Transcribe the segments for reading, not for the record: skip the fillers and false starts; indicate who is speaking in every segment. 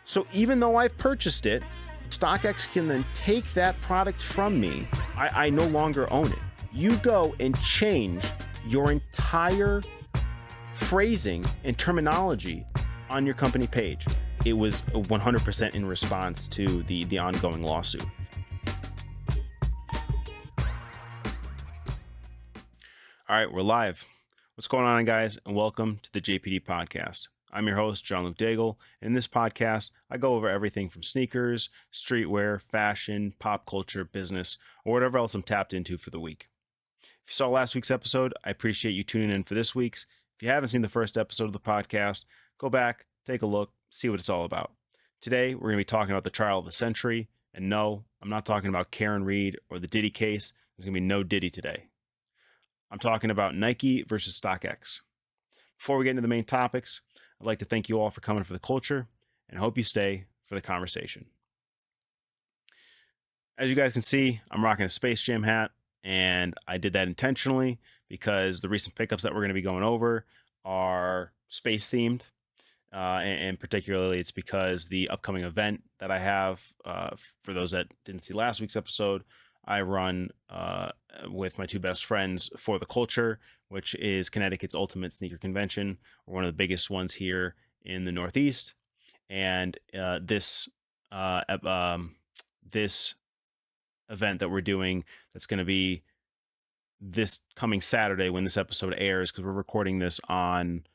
Speaker 1: So even though I've purchased it, StockX can then take that product from me. I no longer own it. You go and change your entire phrasing and terminology on your company page. It was 100% in response to the ongoing lawsuit. All right, we're live. What's going on, guys, and welcome to the JPD podcast. I'm your host, John-Luc Daigle, and in this podcast, I go over everything from sneakers, streetwear, fashion, pop culture, business, or whatever else I'm tapped into for the week. If you saw last week's episode, I appreciate you tuning in for this week's. If you haven't seen the first episode of the podcast, go back, take a look, see what it's all about. Today, we're going to be talking about the trial of the century, and no, I'm not talking about Karen Reed or the Diddy case. There's going to be no Diddy today. I'm talking about Nike versus StockX. Before we get into the main topics, I'd like to thank you all for coming for the culture and hope you stay for the conversation. As you guys can see, I'm rocking a Space Jam hat, and I did that intentionally because the recent pickups that we're going to be going over are space themed. And particularly it's because the upcoming event that I have, for those that didn't see last week's episode, I run with my two best friends For the Culture, which is Connecticut's ultimate sneaker convention. We're one of the biggest ones here in the Northeast. And this event that we're doing, that's going to be this coming Saturday when this episode airs, because we're recording this on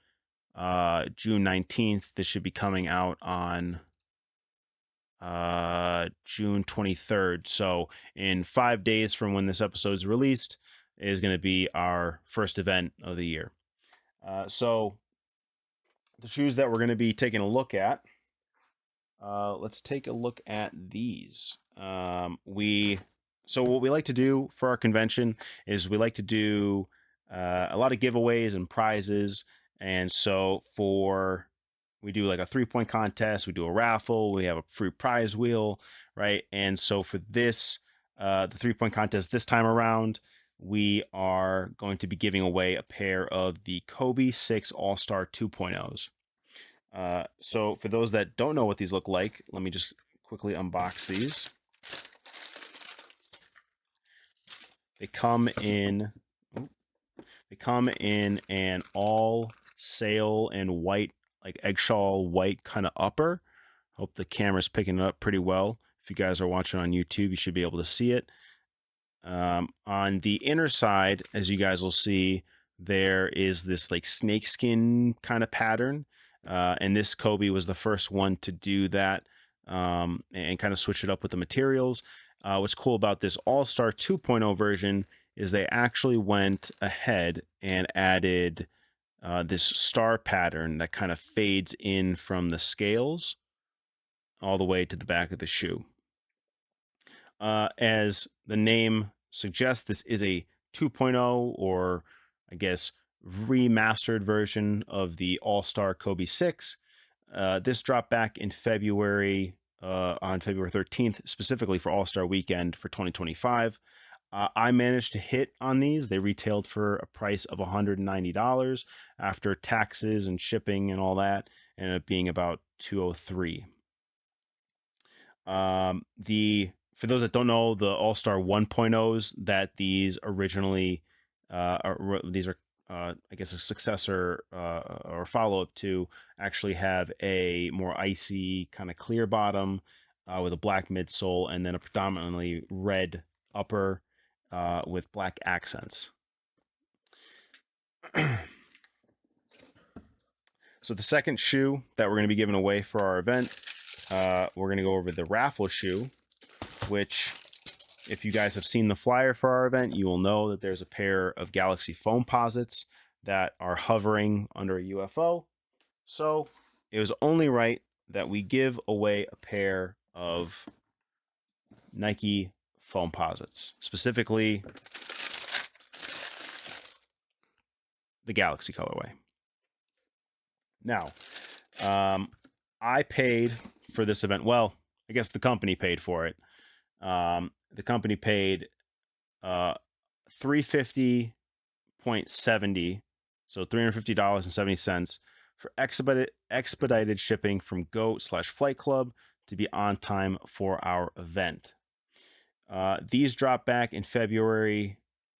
Speaker 1: June 19th. This should be coming out on June 23rd. So in 5 days from when this episode is released is going to be our first event of the year. So the shoes that we're going to be taking a look at, let's take a look at these. So what we like to do for our convention is we like to do a lot of giveaways and prizes. And so we do like a 3-point contest, we do a raffle, we have a free prize wheel, right? And so for this, the 3-point contest this time around, we are going to be giving away a pair of the Kobe 6 All-Star 2.0s. So for those that don't know what these look like, let me just quickly unbox these. They come in an all sail and white, like eggshell white kind of upper. Hope the camera's picking it up pretty well. If you guys are watching on YouTube, you should be able to see it. On the inner side, as you guys will see, there is this like snakeskin kind of pattern. And this Kobe was the first one to do that, and kind of switch it up with the materials. What's cool about this All-Star 2.0 version is they actually went ahead and added this star pattern that kind of fades in from the scales all the way to the back of the shoe. As the name suggests, this is a 2.0, or I guess remastered version of the All-Star Kobe 6. This dropped back in February, on February 13th, specifically for All-Star Weekend for 2025. I managed to hit on these. They retailed for a price of $190 after taxes and shipping and all that, ended up being about $203. For those that don't know, the All-Star 1.0s that these originally I guess a successor or follow-up to, actually have a more icy kind of clear bottom with a black midsole, and then a predominantly red upper with black accents. So the second shoe that we're going to be giving away for our event, we're going to go over the raffle shoe, which, if you guys have seen the flyer for our event, you will know that there's a pair of Galaxy Foamposites that are hovering under a UFO. So it was only right that we give away a pair of Nike Foamposites, specifically the Galaxy colorway. Now, I paid for this event. Well, I guess the company paid for it. The company paid $350.70, so $350.70 for expedited shipping from Goat/Flight Club to be on time for our event. These dropped back in February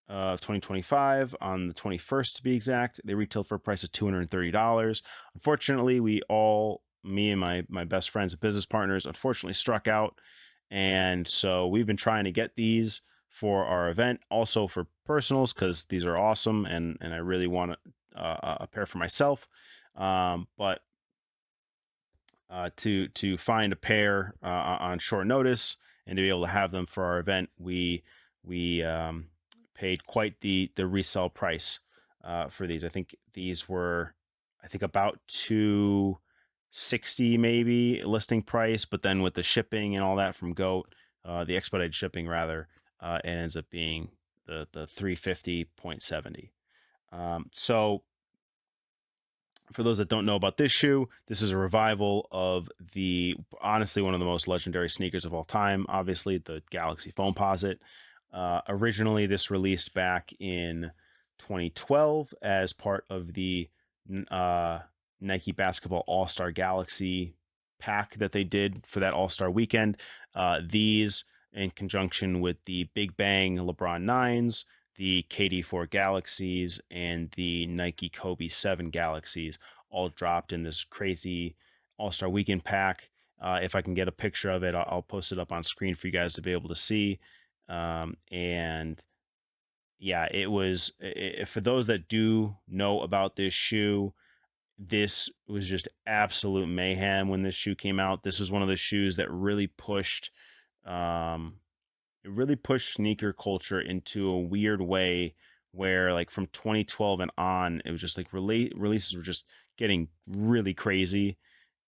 Speaker 1: of 2025 on the 21st to be exact. They retail for a price of $230. Unfortunately, me and my best friends and business partners, unfortunately struck out. And so we've been trying to get these for our event, also for personals, because these are awesome and I really want a pair for myself. But to find a pair on short notice and to be able to have them for our event, we paid quite the resale price for these. I think these were about $260 maybe listing price, but then with the shipping and all that from Goat, the expedited shipping rather, it ends up being the $350.70. So for those that don't know about this shoe, this is a revival of honestly one of the most legendary sneakers of all time. Obviously, the Galaxy Foamposite. Originally, this released back in 2012 as part of the Nike Basketball All-Star Galaxy pack that they did for that All-Star weekend. These, in conjunction with the Big Bang LeBron 9s, the KD4 Galaxies, and the Nike Kobe 7 Galaxies, all dropped in this crazy All-Star weekend pack. If I can get a picture of it, I'll post it up on screen for you guys to be able to see. And yeah, it was, for those that do know about this shoe, this was just absolute mayhem when this shoe came out. This was one of the shoes that really pushed sneaker culture into a weird way, where like from 2012 and on, it was just like releases were just getting really crazy.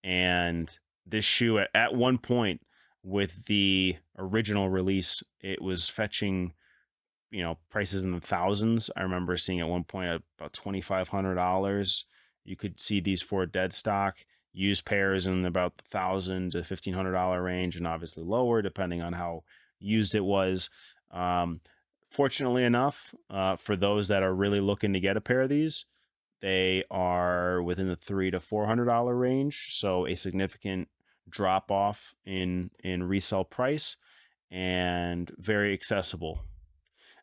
Speaker 1: And this shoe at one point with the original release, it was fetching, prices in the thousands. I remember seeing at one point about $2,500. You could see these for dead stock. Used pairs in about the $1,000 to $1,500 range, and obviously lower depending on how used it was. Fortunately enough, for those that are really looking to get a pair of these, they are within the $300 to $400 range, so a significant drop off in resale price and very accessible.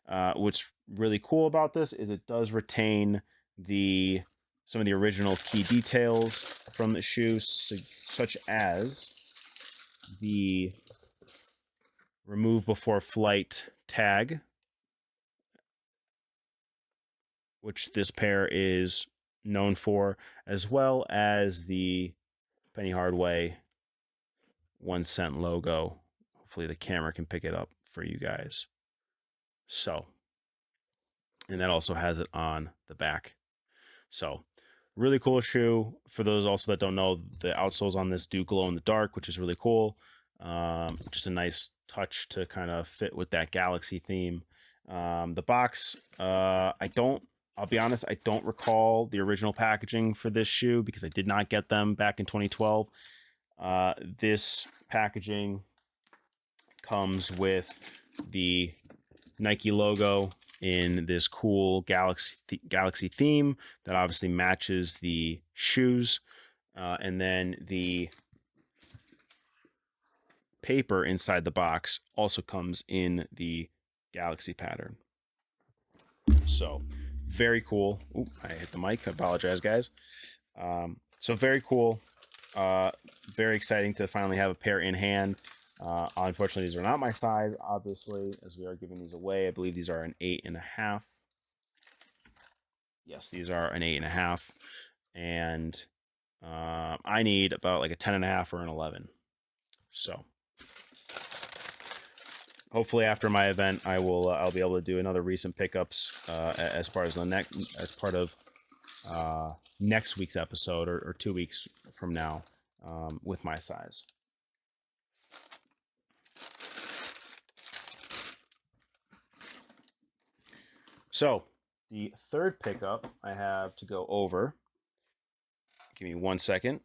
Speaker 1: What's really cool about this is it does retain some of the original key details from the shoe, such as the remove before flight tag, which this pair is known for, as well as the Penny Hardaway 1 cent logo. Hopefully the camera can pick it up for you guys. So, and that also has it on the back. So, really cool shoe. For those also that don't know, the outsoles on this do glow in the dark, which is really cool. Just a nice touch to kind of fit with that Galaxy theme. The box, I'll be honest, I don't recall the original packaging for this shoe because I did not get them back in 2012. This packaging comes with the Nike logo in this cool Galaxy theme that obviously matches the shoes. And then the paper inside the box also comes in the Galaxy pattern. So very cool. Ooh, I hit the mic. I apologize, guys. So very cool. Very exciting to finally have a pair in hand. Unfortunately, these are not my size, obviously, as we are giving these away. I believe these are an 8.5. Yes, these are an 8.5. And I need about like a 10.5 or an 11. So hopefully after my event, I'll be able to do another recent pickups as part of next week's episode or 2 weeks from now with my size. So the third pickup I have to go over, give me 1 second,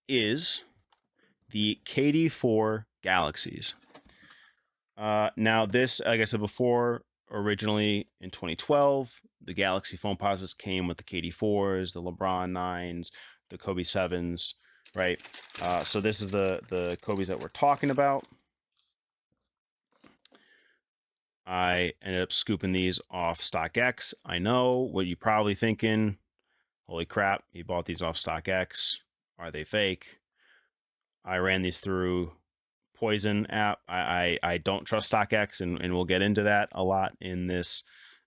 Speaker 1: is the KD4 Galaxies. Now this, like I said before, originally in 2012, the Galaxy Foamposites came with the KD4s, the LeBron 9s, the Kobe 7s, right? So this is the Kobe's that we're talking about. I ended up scooping these off StockX. I know what you're probably thinking. Holy crap, you bought these off StockX. Are they fake? I ran these through Poison app. I don't trust StockX, and we'll get into that a lot in this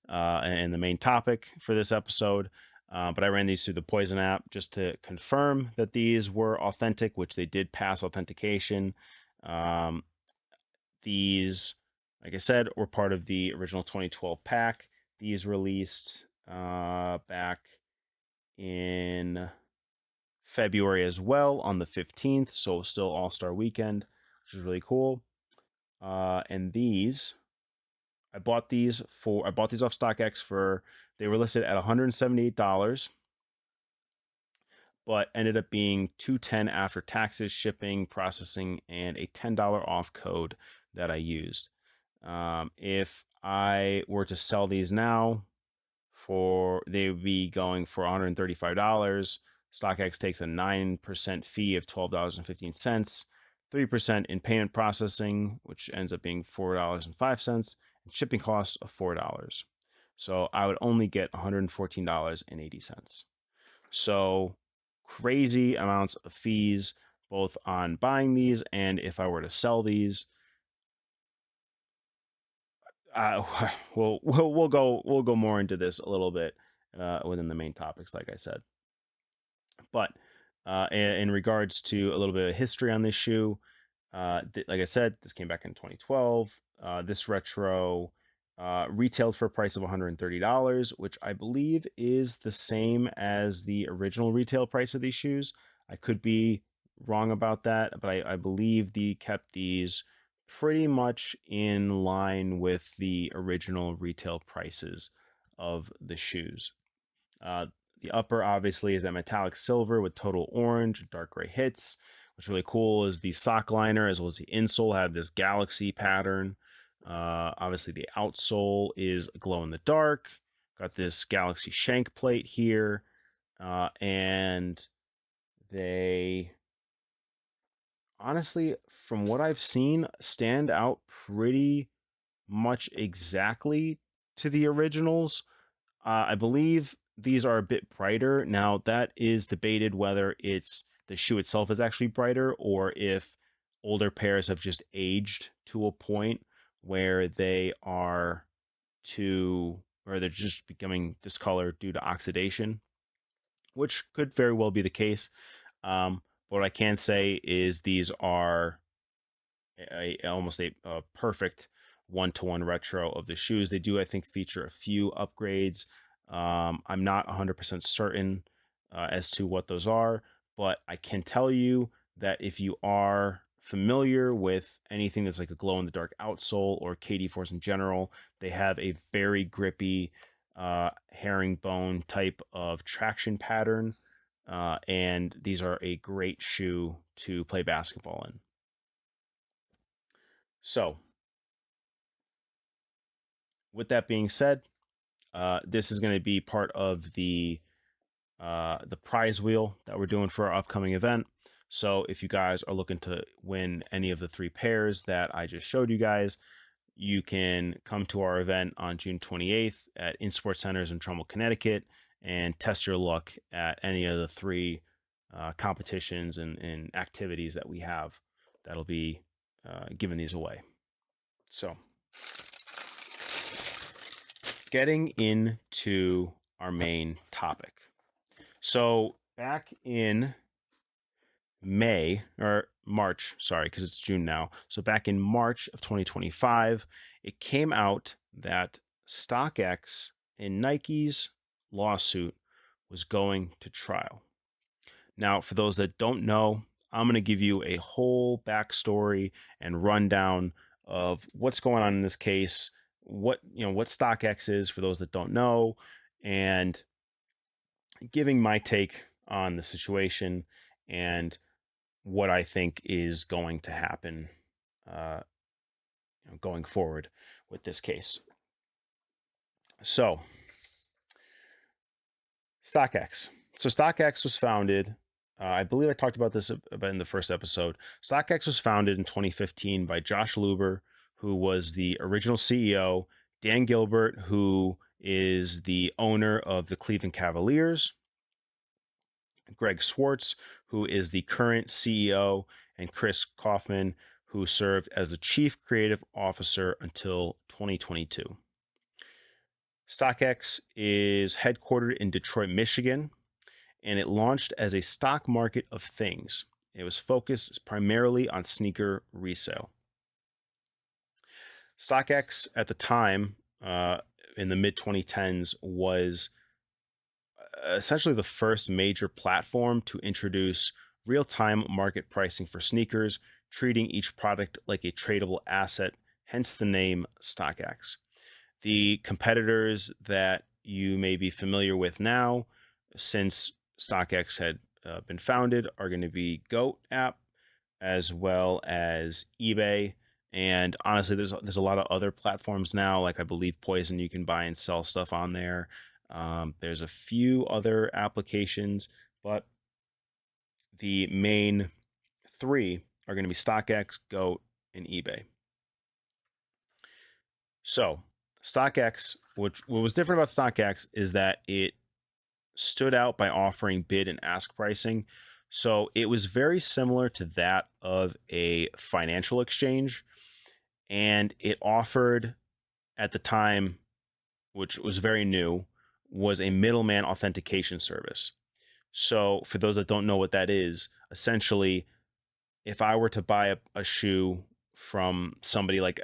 Speaker 1: in the main topic for this episode. But I ran these through the Poison app just to confirm that these were authentic, which they did pass authentication. These, like I said, were part of the original 2012 pack. These released back in February as well on the 15th, so still All-Star weekend, which is really cool. And these, I bought these off StockX for, they were listed at $178, but ended up being $210 after taxes, shipping, processing, and a $10 off code that I used. If I were to sell these now, they would be going for $135. StockX takes a 9% fee of $12.15, 3% in payment processing, which ends up being $4.05, and shipping costs of $4. So I would only get $114.80. So crazy amounts of fees, both on buying these and if I were to sell these. We'll go more into this a little bit within the main topics, like I said. But in regards to a little bit of history on this shoe, like I said, this came back in 2012. This retro retailed for a price of $130, which I believe is the same as the original retail price of these shoes. I could be wrong about that, but I believe they kept these pretty much in line with the original retail prices of the shoes. The upper obviously is that metallic silver with total orange and dark gray hits. What's really cool is the sock liner as well as the insole have this galaxy pattern. Obviously the outsole is glow in the dark. Got this galaxy shank plate here. And they honestly, from what I've seen, stand out pretty much exactly to the originals. I believe these are a bit brighter. Now, that is debated whether it's the shoe itself is actually brighter or if older pairs have just aged to a point where they are or they're just becoming discolored due to oxidation, which could very well be the case. What I can say is these are almost a perfect one-to-one retro of the shoes. They do, I think, feature a few upgrades. I'm not 100% certain as to what those are, but I can tell you that if you are familiar with anything that's like a glow-in-the-dark outsole or KD4s in general, they have a very grippy herringbone type of traction pattern, and these are a great shoe to play basketball in. So, with that being said, this is going to be part of the prize wheel that we're doing for our upcoming event. So if you guys are looking to win any of the 3 pairs that I just showed you guys, you can come to our event on June 28th at In Sports Centers in Trumbull, Connecticut, and test your luck at any of the 3 competitions and activities that we have that'll be giving these away. So, getting into our main topic. So back in March, sorry, because it's June now. So back in March of 2025, it came out that StockX and Nike's lawsuit was going to trial. Now, for those that don't know, I'm going to give you a whole backstory and rundown of what's going on in this case, what StockX is for those that don't know, and giving my take on the situation and what I think is going to happen going forward with this case. So, StockX. So StockX was founded. I believe I talked about this in the first episode. StockX was founded in 2015 by Josh Luber, who was the original CEO, Dan Gilbert, who is the owner of the Cleveland Cavaliers, Greg Swartz, who is the current CEO, and Chris Kaufman, who served as the chief creative officer until 2022. StockX is headquartered in Detroit, Michigan, and it launched as a stock market of things. It was focused primarily on sneaker resale. StockX at the time, in the mid 2010s, was essentially the first major platform to introduce real-time market pricing for sneakers, treating each product like a tradable asset, hence the name StockX. The competitors that you may be familiar with now, since StockX had been founded, are going to be Goat app, as well as eBay. And honestly, there's a lot of other platforms now, like I believe Poison, you can buy and sell stuff on there. There's a few other applications, but the main three are going to be StockX, Goat, and eBay. So StockX, what was different about StockX is that it stood out by offering bid and ask pricing. So it was very similar to that of a financial exchange. And it offered at the time, which was very new, was a middleman authentication service. So for those that don't know what that is, essentially, if I were to buy a shoe from somebody like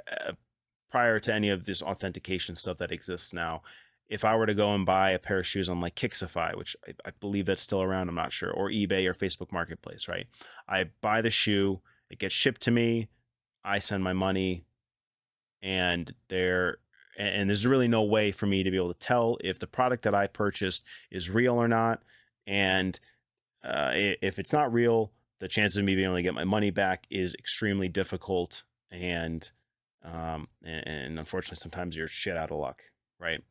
Speaker 1: prior to any of this authentication stuff that exists now, if I were to go and buy a pair of shoes on like Kixify, which I believe that's still around, I'm not sure, or eBay or Facebook Marketplace, right? I buy the shoe, it gets shipped to me, I send my money, and there's really no way for me to be able to tell if the product that I purchased is real or not. And if it's not real, the chances of me being able to get my money back is extremely difficult. And unfortunately, sometimes you're shit out of luck, right?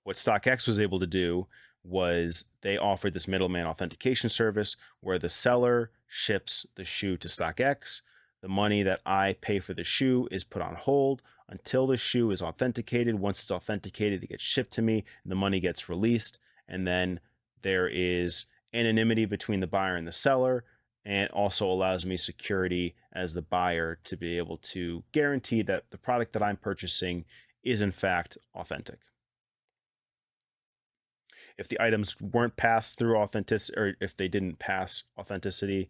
Speaker 1: What StockX was able to do was they offered this middleman authentication service where the seller ships the shoe to StockX. The money that I pay for the shoe is put on hold until the shoe is authenticated. Once it's authenticated, it gets shipped to me and the money gets released. And then there is anonymity between the buyer and the seller, and also allows me security as the buyer to be able to guarantee that the product that I'm purchasing is in fact authentic. If the items weren't passed through authenticity, or if they didn't pass authenticity,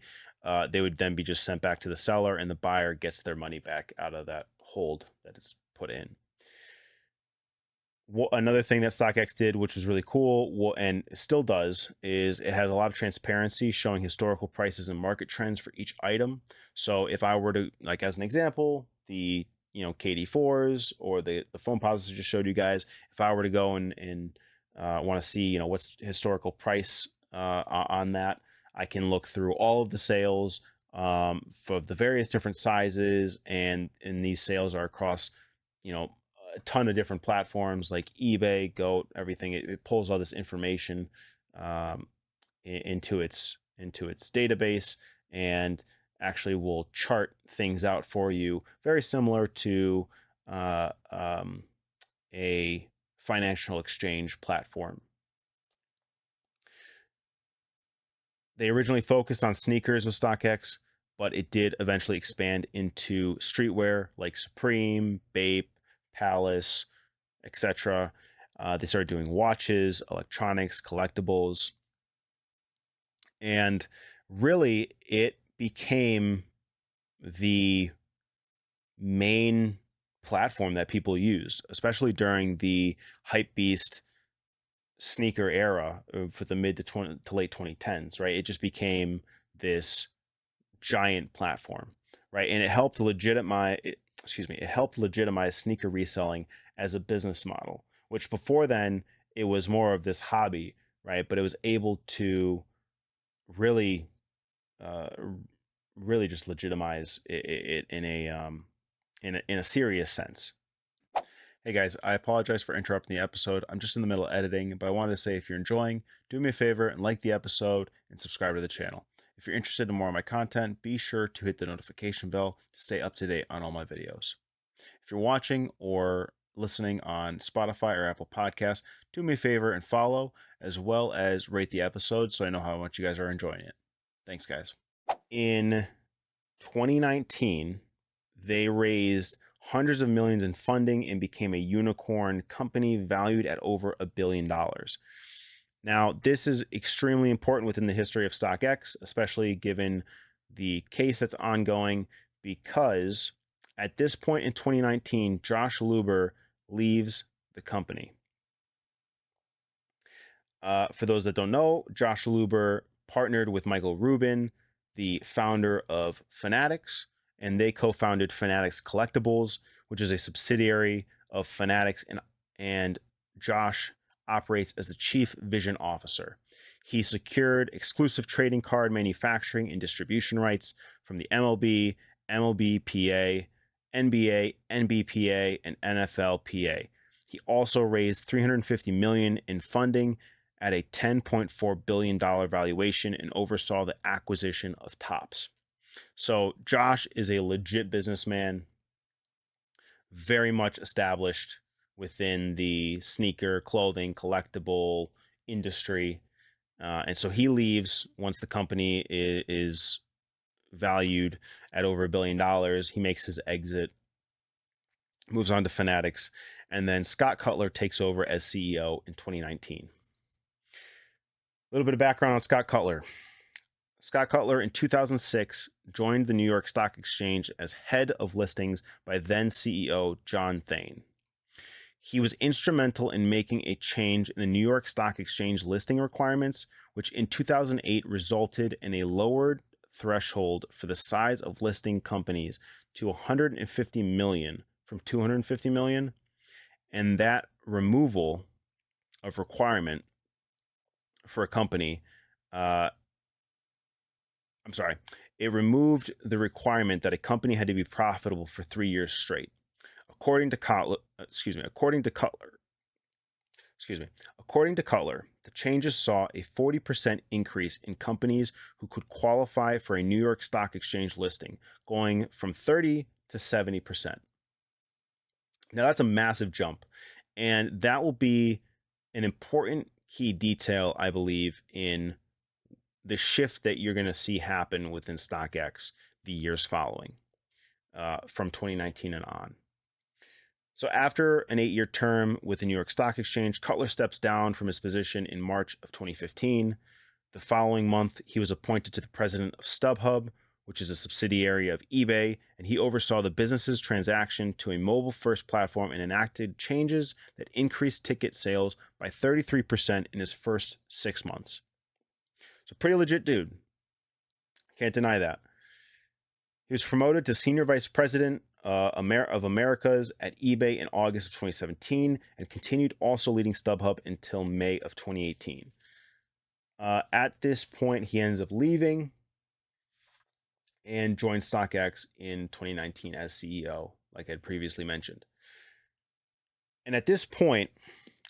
Speaker 1: they would then be just sent back to the seller, and the buyer gets their money back out of that hold that it's put in. Another thing that StockX did, which was really cool, and still does, is it has a lot of transparency showing historical prices and market trends for each item. So if I were to, like as an example, the KD4s or the foam posits I just showed you guys, if I were to go and want to see what's historical price on that, I can look through all of the sales for the various different sizes, and these sales are across a ton of different platforms like eBay, Goat, everything. It pulls all this information into its database, and actually will chart things out for you, very similar to a financial exchange platform. They originally focused on sneakers with StockX, but it did eventually expand into streetwear like Supreme, Bape, Palace, etc. They started doing watches, electronics, collectibles, and really it became the main platform that people used, especially during the hypebeast sneaker era for the mid to late 2010s, right? It just became this giant platform, right? And it helped legitimize sneaker reselling as a business model, which before then it was more of this hobby, right? But it was able to really really just legitimize it in a serious sense. Hey guys, I apologize for interrupting the episode. I'm just in the middle of editing, but I wanted to say if you're enjoying, do me a favor and like the episode and subscribe to the channel. If you're interested in more of my content, be sure to hit the notification bell to stay up to date on all my videos. If you're watching or listening on Spotify or Apple Podcasts, do me a favor and follow, as well as rate the episode so I know how much you guys are enjoying it. Thanks, guys. In 2019, they raised hundreds of millions in funding and became a unicorn company valued at over $1 billion. Now, this is extremely important within the history of StockX, especially given the case that's ongoing, because at this point in 2019, Josh Luber leaves the company. For those that don't know, Josh Luber partnered with Michael Rubin, the founder of Fanatics, and they co-founded Fanatics Collectibles, which is a subsidiary of Fanatics, and Josh operates as the chief vision officer. He secured exclusive trading card manufacturing and distribution rights from the MLB, MLBPA, NBA, NBPA, and NFLPA. He also raised $350 million in funding at a $10.4 billion valuation and oversaw the acquisition of Topps. So Josh is a legit businessman, very much established within the sneaker, clothing, collectible industry. And so he leaves once the company is valued at over $1 billion. He makes his exit, moves on to Fanatics, and then Scott Cutler takes over as CEO in 2019. A little bit of background on Scott Cutler. Scott Cutler in 2006 joined the New York Stock Exchange as head of listings by then CEO John Thane. He was instrumental in making a change in the New York Stock Exchange listing requirements, which in 2008 resulted in a lowered threshold for the size of listing companies to 150 million from 250 million, and that removal of requirement for a company it removed the requirement that a company had to be profitable for 3 years straight. According to Cutler, the changes saw a 40% increase in companies who could qualify for a New York Stock Exchange listing, going from 30 to 70%. Now that's a massive jump, and that will be an important key detail, I believe, in the shift that you're going to see happen within StockX the years following, from 2019 and on. So after an 8-year term with the New York Stock Exchange, Cutler steps down from his position in March of 2015. The following month, he was appointed to the president of StubHub, which is a subsidiary of eBay, and he oversaw the business's transaction to a mobile-first platform and enacted changes that increased ticket sales by 33% in his first 6 months. So pretty legit dude. Can't deny that. He was promoted to Senior Vice President of Americas at eBay in August of 2017 and continued also leading StubHub until May of 2018. At this point, he ends up leaving and joined StockX in 2019 as CEO, like I had previously mentioned. And at this point,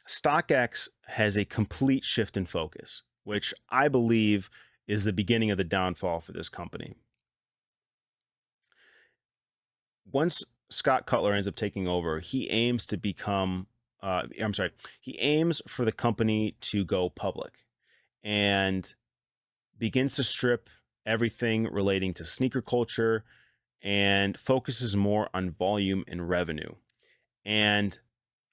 Speaker 1: StockX has a complete shift in focus, which I believe is the beginning of the downfall for this company. Once Scott Cutler ends up taking over, he aims to become, he aims for the company to go public and begins to strip everything relating to sneaker culture and focuses more on volume and revenue. And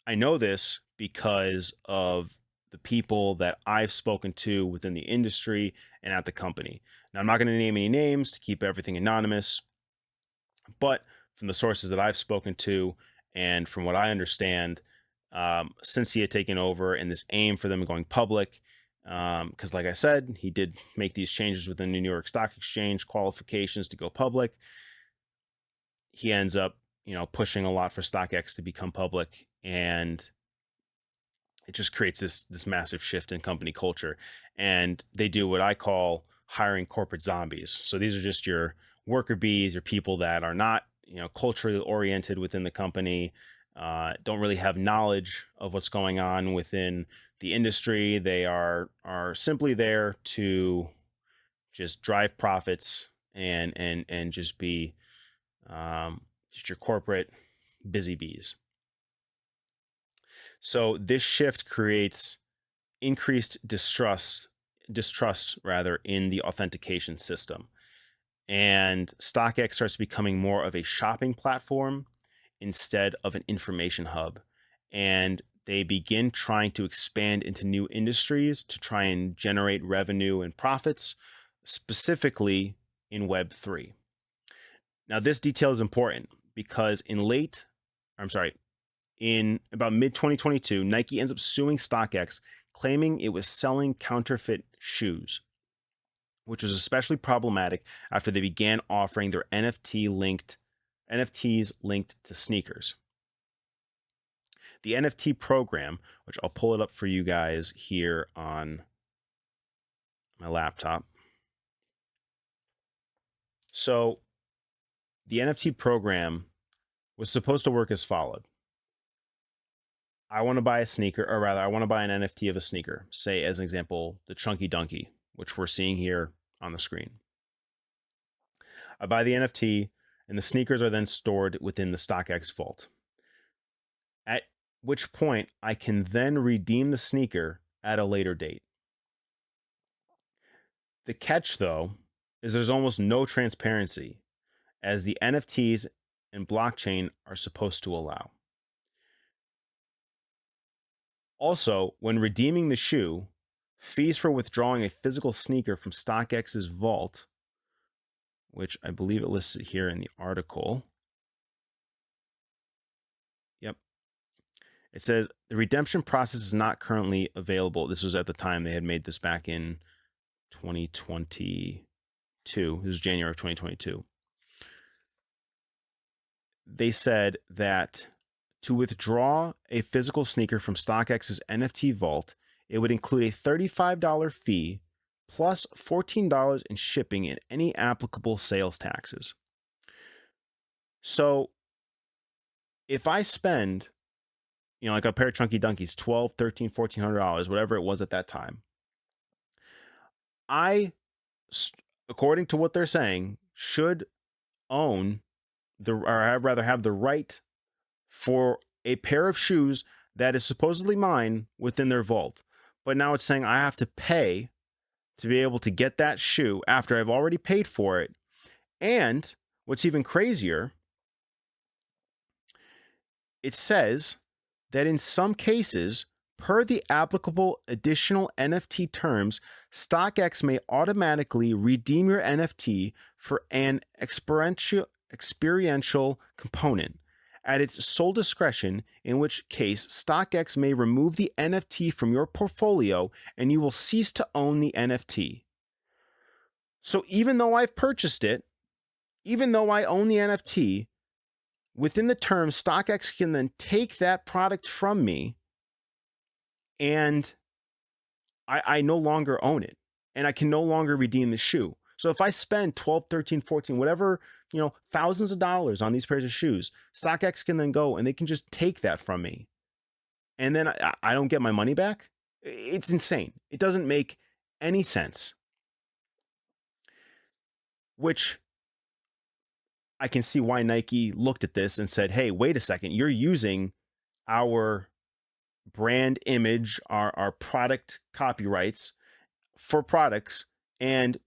Speaker 1: I know this because of the people that I've spoken to within the industry and at the company. Now, I'm not going to name any names to keep everything anonymous, but from the sources that I've spoken to and from what I understand, since he had taken over and this aim for them going public, because like I said, he did make these changes within the New York Stock Exchange qualifications to go public. He ends up, pushing a lot for StockX to become public, and it just creates this massive shift in company culture. And they do what I call hiring corporate zombies. So these are just your worker bees, your people that are not, culturally oriented within the company. don't really have knowledge of what's going on within the industry. They are simply there to just drive profits and just be just your corporate busy bees. So this shift creates increased distrust rather in the authentication system. And StockX starts becoming more of a shopping platform instead of an information hub. And they begin trying to expand into new industries to try and generate revenue and profits, specifically in Web3. Now, this detail is important because in about mid-2022, Nike ends up suing StockX, claiming it was selling counterfeit shoes, which was especially problematic after they began offering their NFTs linked to sneakers. The NFT program, which I'll pull it up for you guys here on my laptop. So the NFT program was supposed to work as followed. I want to buy a sneaker, or rather, I want to buy an NFT of a sneaker. Say, as an example, the Chunky Donkey, which we're seeing here on the screen. I buy the NFT, and the sneakers are then stored within the StockX vault. At which point, I can then redeem the sneaker at a later date. The catch, though, is there's almost no transparency, as the NFTs and blockchain are supposed to allow. Also, when redeeming the shoe, fees for withdrawing a physical sneaker from StockX's vault, which I believe it lists it here in the article. Yep. It says the redemption process is not currently available. This was at the time they had made this back in 2022. This was January of 2022. They said that to withdraw a physical sneaker from StockX's NFT vault, it would include a $35 fee plus $14 in shipping and any applicable sales taxes. So if I spend, like a pair of Chunky Donkeys, $1,200, $1,300, $1,400, whatever it was at that time, I, according to what they're saying, should own have the right for a pair of shoes that is supposedly mine within their vault. But now it's saying I have to pay to be able to get that shoe after I've already paid for it. And what's even crazier, it says that in some cases, per the applicable additional NFT terms, StockX may automatically redeem your NFT for an experiential component at its sole discretion, in which case StockX may remove the NFT from your portfolio and you will cease to own the NFT. So even though I've purchased it, even though I own the NFT, within the terms, StockX can then take that product from me and I no longer own it, and I can no longer redeem the shoe. So if I spend 12, 13, 14, whatever, thousands of dollars on these pairs of shoes, StockX can then go and they can just take that from me. And then I don't get my money back. It's insane. It doesn't make any sense. Which I can see why Nike looked at this and said, hey, wait a second, you're using our brand image, our product copyrights for products, and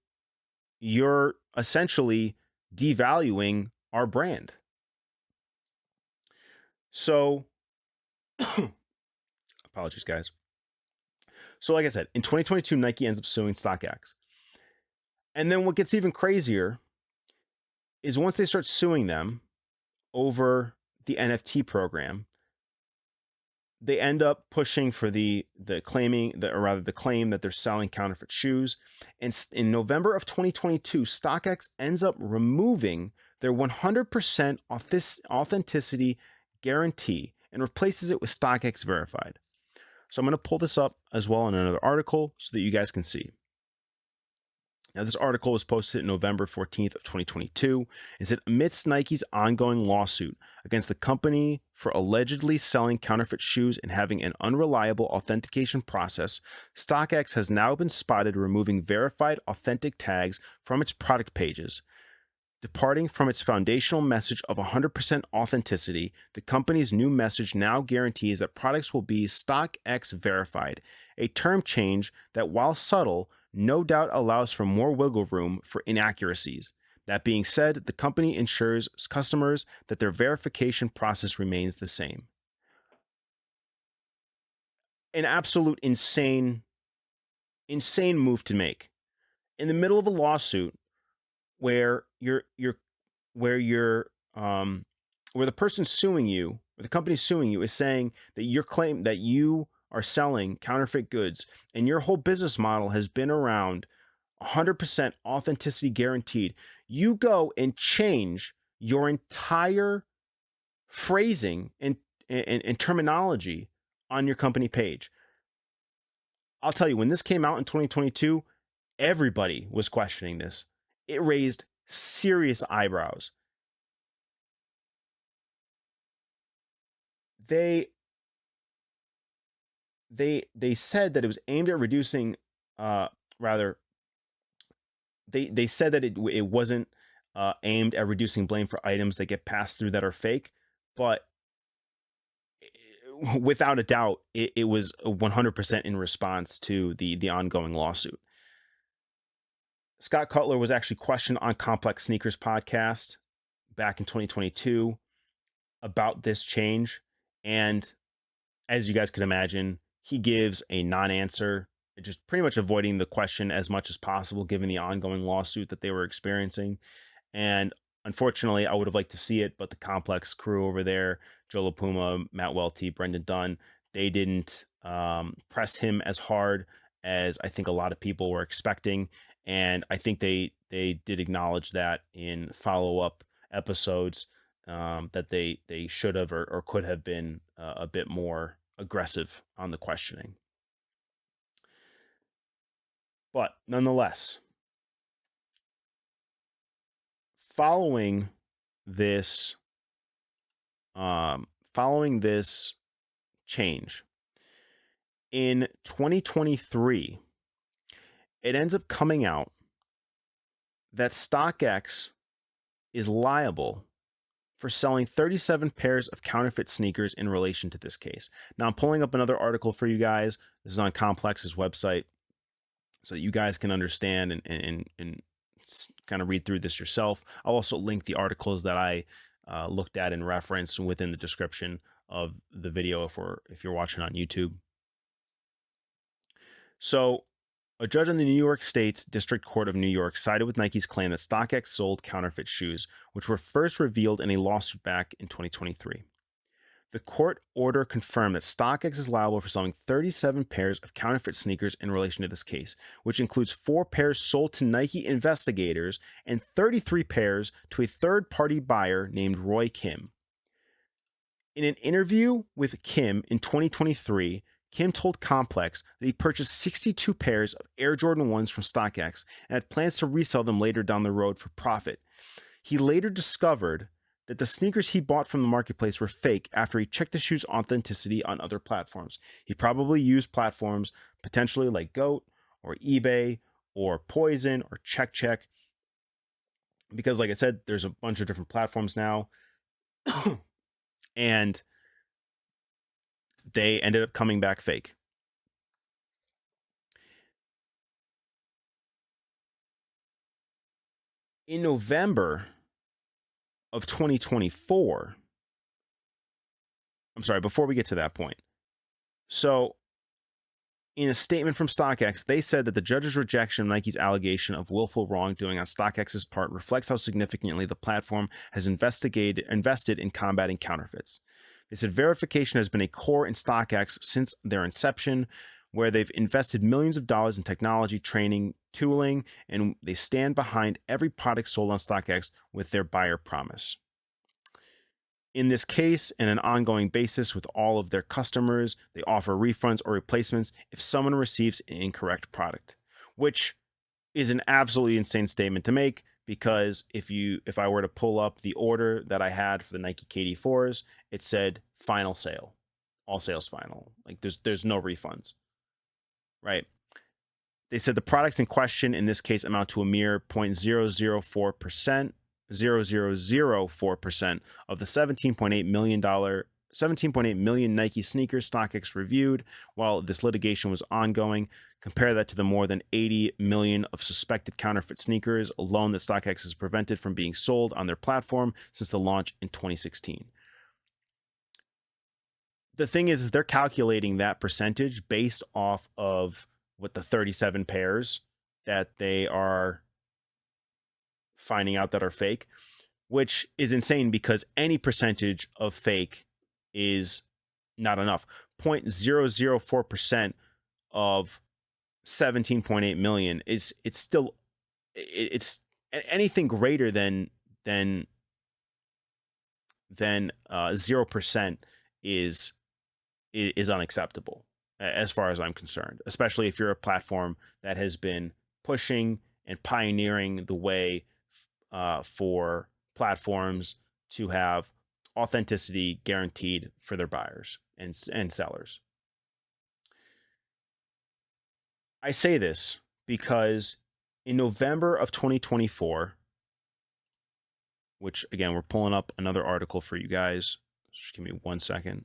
Speaker 1: you're essentially devaluing our brand. So, apologies, guys. So, like I said, in 2022, Nike ends up suing StockX. And then what gets even crazier is once they start suing them over the NFT program, they end up pushing for the claim that they're selling counterfeit shoes. And in November of 2022, StockX ends up removing their 100% authenticity guarantee and replaces it with StockX Verified. So I'm going to pull this up as well in another article so that you guys can see. Now, this article was posted November 14th of 2022. It said, amidst Nike's ongoing lawsuit against the company for allegedly selling counterfeit shoes and having an unreliable authentication process, StockX has now been spotted removing verified authentic tags from its product pages. Departing from its foundational message of 100% authenticity, the company's new message now guarantees that products will be StockX verified, a term change that, while subtle, no doubt allows for more wiggle room for inaccuracies. That being said, the company ensures customers that their verification process remains the same. An absolute insane move to make. In the middle of a lawsuit where where the person suing you, or the company suing you, is saying that your claim that you are selling counterfeit goods and your whole business model has been around 100% authenticity guaranteed, you go and change your entire phrasing and terminology on your company page. I'll tell you, when this came out in 2022, everybody was questioning this. It raised serious eyebrows. They said that it was aimed at reducing, rather, they said that it wasn't aimed at reducing blame for items that get passed through that are fake, but without a doubt, it was 100% in response to the ongoing lawsuit. Scott Cutler was actually questioned on Complex Sneakers podcast back in 2022 about this change, and as you guys could imagine, he gives a non-answer, just pretty much avoiding the question as much as possible given the ongoing lawsuit that they were experiencing. And unfortunately, I would have liked to see it, but the Complex crew over there, Joe LaPuma, Matt Welty, Brendan Dunn, they didn't press him as hard as I think a lot of people were expecting. And I think they did acknowledge that in follow-up episodes, that they should have or could have been a bit more aggressive on the questioning. But nonetheless, following this change in 2023, it ends up coming out that StockX is liable for selling 37 pairs of counterfeit sneakers in relation to this case. Now, I'm pulling up another article for you guys. This is on Complex's website, so that you guys can understand and kind of read through this yourself. I'll also link the articles that I looked at and referenced within the description of the video if you're watching on YouTube. So, a judge in the New York State's District Court of New York sided with Nike's claim that StockX sold counterfeit shoes, which were first revealed in a lawsuit back in 2023. The court order confirmed that StockX is liable for selling 37 pairs of counterfeit sneakers in relation to this case, which includes 4 pairs sold to Nike investigators and 33 pairs to a third-party buyer named Roy Kim. In an interview with Kim in 2023, Kim told Complex that he purchased 62 pairs of Air Jordan 1s from StockX and had plans to resell them later down the road for profit. He later discovered that the sneakers he bought from the marketplace were fake after he checked the shoes' authenticity on other platforms. He probably used platforms potentially like GOAT or eBay or Poison or Check, because like I said, there's a bunch of different platforms now. And they ended up coming back fake. In November of 2024, I'm sorry, before we get to that point. So, in a statement from StockX, they said that the judge's rejection of Nike's allegation of willful wrongdoing on StockX's part reflects how significantly the platform has invested in combating counterfeits. They said verification has been a core in StockX since their inception, where they've invested millions of dollars in technology, training, tooling, and they stand behind every product sold on StockX with their buyer promise. In this case, and an ongoing basis with all of their customers, they offer refunds or replacements if someone receives an incorrect product, which is an absolutely insane statement to make, because if I were to pull up the order that I had for the Nike KD4s, it said final sale, all sales final. Like there's no refunds, right? They said the products in question in this case amount to a mere 0.004%, 0.004% of the $17.8 million Nike sneakers StockX reviewed while this litigation was ongoing. Compare that to the more than 80 million of suspected counterfeit sneakers alone that StockX has prevented from being sold on their platform since the launch in 2016. The thing is they're calculating that percentage based off of what the 37 pairs that they are finding out that are fake, which is insane because any percentage of fake is not enough. 0.004% of 17.8 million is it's anything greater than 0% is unacceptable as far as I'm concerned, especially if you're a platform that has been pushing and pioneering the way for platforms to have authenticity guaranteed for their buyers and sellers. I say this because in November of 2024, which again, we're pulling up another article for you guys. Just give me 1 second.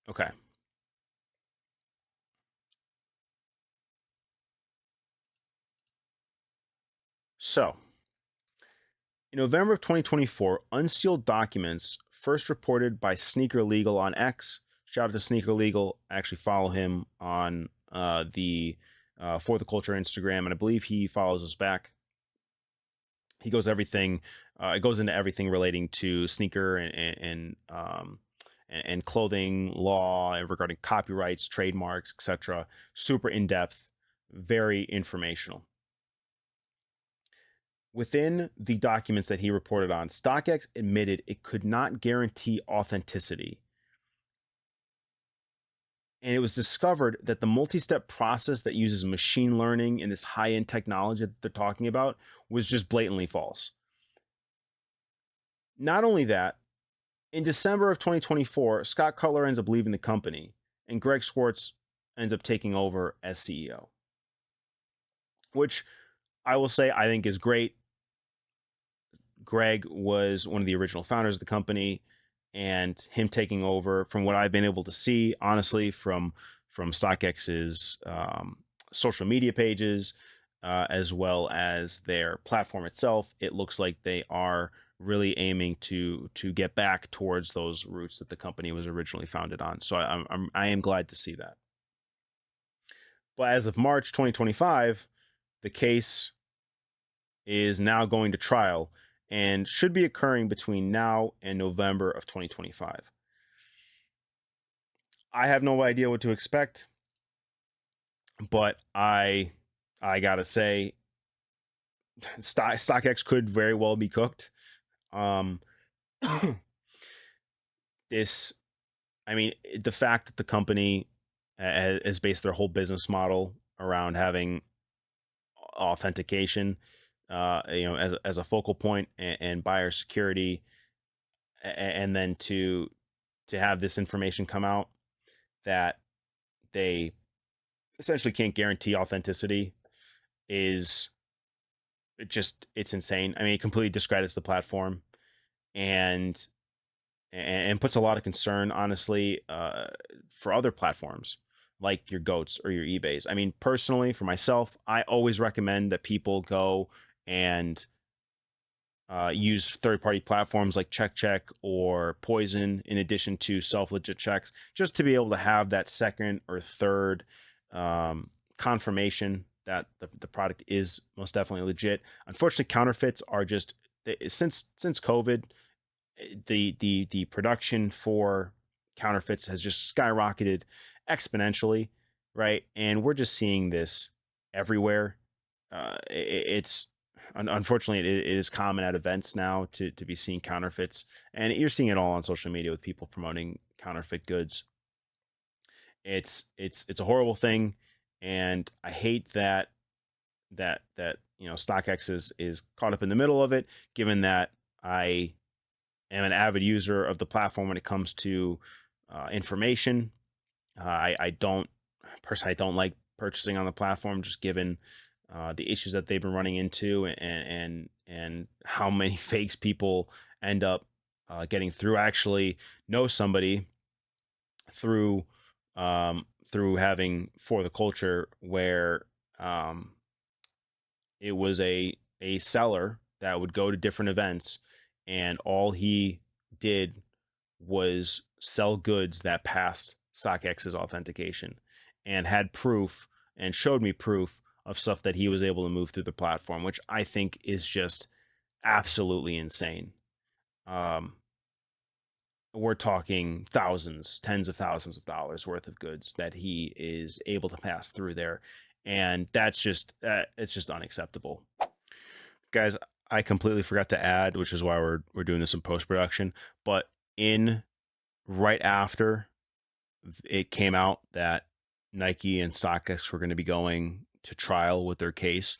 Speaker 1: Okay. So, in November of 2024, unsealed documents first reported by Sneaker Legal on X. Shout out to Sneaker Legal. I actually follow him on the For the Culture Instagram, and I believe he follows us back. He goes everything. It goes into everything relating to sneaker and clothing law and regarding copyrights, trademarks, etc. Super in depth, very informational. Within the documents that he reported on, StockX admitted it could not guarantee authenticity. And it was discovered that the multi-step process that uses machine learning and this high-end technology that they're talking about was just blatantly false. Not only that, in December of 2024, Scott Cutler ends up leaving the company, and Greg Schwartz ends up taking over as CEO, which I will say I think is great. Greg was one of the original founders of the company, and him taking over, from what I've been able to see, honestly, from StockX's social media pages, as well as their platform itself, it looks like they are really aiming to get back towards those roots that the company was originally founded on. So I am glad to see that. But as of March 2025, the case is now going to trial and should be occurring between now and November of 2025. I have no idea what to expect, but I gotta say, StockX could very well be cooked. This, I mean, the fact that the company has based their whole business model around having authentication, as a focal point, and buyer security, and then to have this information come out that they essentially can't guarantee authenticity is it's insane. I mean, it completely discredits the platform and puts a lot of concern, honestly, for other platforms like your Goats or your eBays. I mean, personally, for myself, I always recommend that people go and use third-party platforms like Check or Poison in addition to self-legit checks, just to be able to have that second or third confirmation that the product is most definitely legit. Unfortunately, counterfeits are just, since COVID, the production for counterfeits has just skyrocketed exponentially, right? And we're just seeing this everywhere. it's unfortunately it is common at events now to be seeing counterfeits, and you're seeing it all on social media with people promoting counterfeit goods. It's a horrible thing, and I hate that StockX is caught up in the middle of it, given that I am an avid user of the platform when it comes to information. I don't personally, I don't like purchasing on the platform, just given the issues that they've been running into, and how many fakes people end up getting through. I actually know somebody through through having For the Culture, where it was a seller that would go to different events, and all he did was sell goods that passed StockX's authentication, and had proof and showed me proof of stuff that he was able to move through the platform, which I think is just absolutely insane. Um, we're talking thousands, tens of thousands of dollars worth of goods that he is able to pass through there, and that's just it's just unacceptable, guys. I completely forgot to add, which is why we're doing this in post production. But in right after it came out that Nike and StockX were going to be going to trial with their case,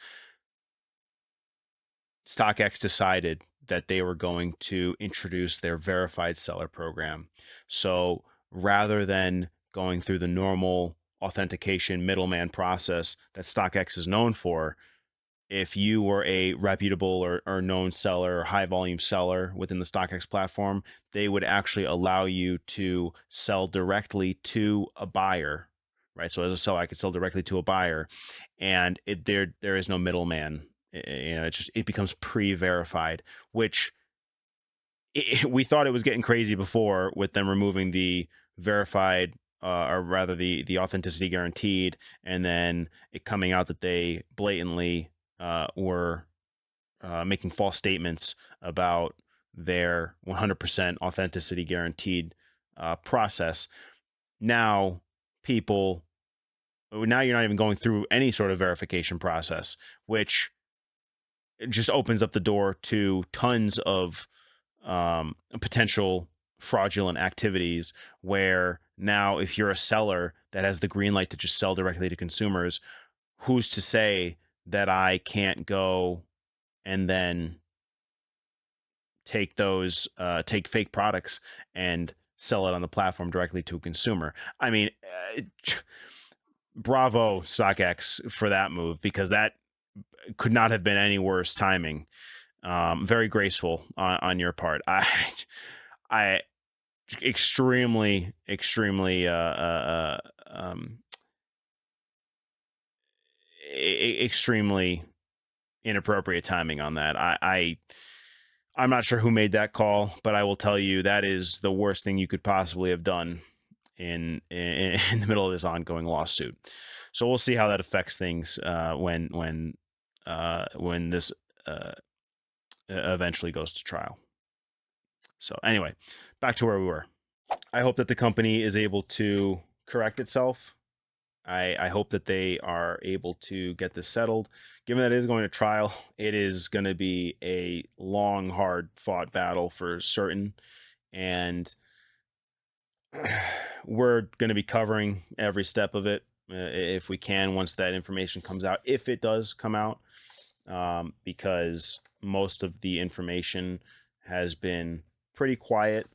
Speaker 1: StockX decided that they were going to introduce their verified seller program. So rather than going through the normal authentication middleman process that StockX is known for, if you were a reputable or known seller or high volume seller within the StockX platform, they would actually allow you to sell directly to a buyer, right? So as a seller, I could sell directly to a buyer, and there is no middleman. It becomes pre-verified, which we thought it was getting crazy before with them removing the verified, or rather the authenticity guaranteed, and then it coming out that they blatantly were making false statements about their 100% authenticity guaranteed process. Now now you're not even going through any sort of verification process, which just opens up the door to tons of potential fraudulent activities, where now if you're a seller that has the green light to just sell directly to consumers, who's to say that I can't go and then take take fake products and sell it on the platform directly to a consumer? I mean, bravo StockX for that move, because that could not have been any worse timing. Very graceful on your part. I extremely extremely inappropriate timing on that. I'm not sure who made that call, but I will tell you that is the worst thing you could possibly have done in the middle of this ongoing lawsuit. So we'll see how that affects things when this eventually goes to trial. So anyway, back to where we were. I hope that the company is able to correct itself. I hope that they are able to get this settled. Given that it is going to trial, it is going to be a long, hard fought battle for certain. And we're going to be covering every step of it if we can, once that information comes out, if it does come out, because most of the information has been pretty quiet,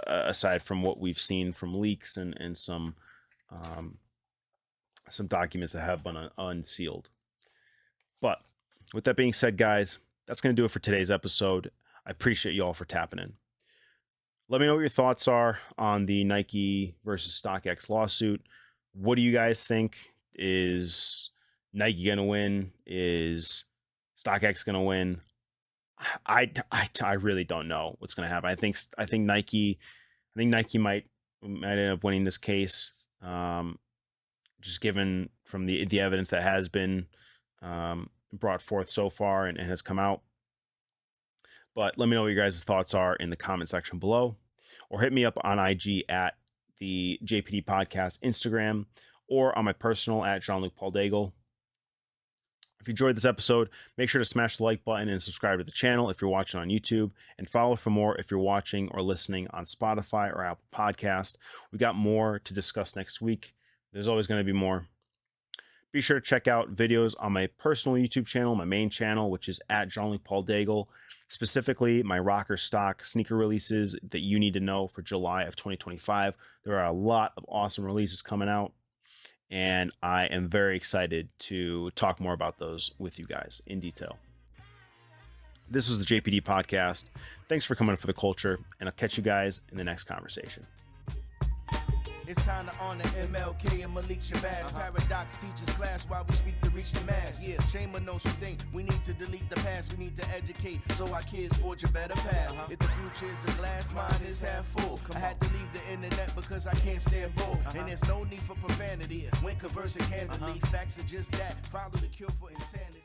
Speaker 1: aside from what we've seen from leaks and some documents that have been unsealed. But with that being said, guys, that's going to do it for today's episode. I appreciate you all for tapping in. Let me know what your thoughts are on the Nike versus StockX lawsuit. What do you guys think? Is Nike going to win? Is StockX going to win? I really don't know what's going to happen. I think Nike might end up winning this case, just given from the evidence that has been brought forth so far and has come out. But let me know what your guys' thoughts are in the comment section below, or hit me up on IG at the JPD podcast Instagram, or on my personal at Jean-Luc Paul Daigle. If you enjoyed this episode, make sure to smash the like button and subscribe to the channel if you're watching on YouTube, and follow for more if you're watching or listening on Spotify or Apple Podcast. We got more to discuss next week. There's always going to be more. Be sure to check out videos on my personal YouTube channel, my main channel, which is at Jean-Luc Paul Daigle, specifically my rocker stock sneaker releases that you need to know for July of 2025. There are a lot of awesome releases coming out, and I am very excited to talk more about those with you guys in detail. This was the JPD podcast. Thanks for coming for the culture, and I'll catch you guys in the next conversation.
Speaker 2: It's time to honor MLK and Malik Shabazz. Paradox teaches class while we speak to reach the mass. Yeah, shame on those who think we need to delete the past. We need to educate so our kids forge a better path. If the future is a glass, mine is half full. I had to leave the internet because I can't stand bull. And there's no need for profanity when conversing candidly. Facts are just that. Follow the cure for insanity.